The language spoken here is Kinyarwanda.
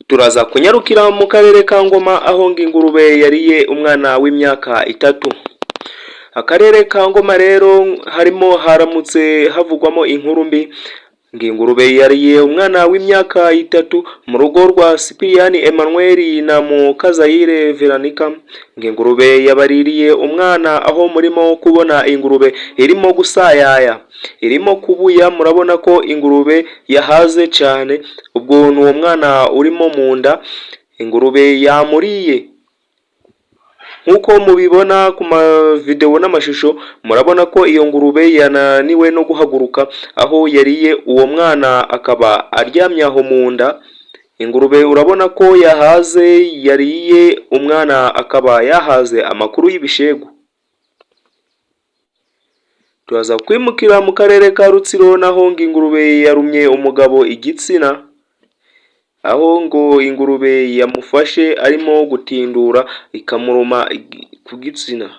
Turaza kunyarukira mu karere ka Ngoma aho ingurube yariye umwana w'imyaka 3. Akarere ka Ngoma rero harimo haramutse havugwamo inkuru mbi. Ingurube yariye umwana w'imyaka 3 mu rugo rwa Sipiriyani Emmanuel na Mukazayire Veronica. Ingurube yabaririye umwana aho murimo kubona ingurube irimo gusayaya, irimo kubuya. Murabona ko ingurube yahaze cyane, ubwo n'uwo mwana urimo mu nda ingurube yamuriye. Nkuko mubibona ku video n'amashusho, murabona ko iyo ngurube yananiwe no guhaguruka aho yariye uwo mwana akaba aryamye aho mu nda. Ingurube urabona ko yahaze, yariye umwana akaba yahaze amakuru y'ibishegu. Turaza kwimukira mu karere ka Rutsiro naho ingurube yarumye umugabo igitsina, aho ngo ingurube yamufashe arimo gutindura ikamuruma ku gitsina.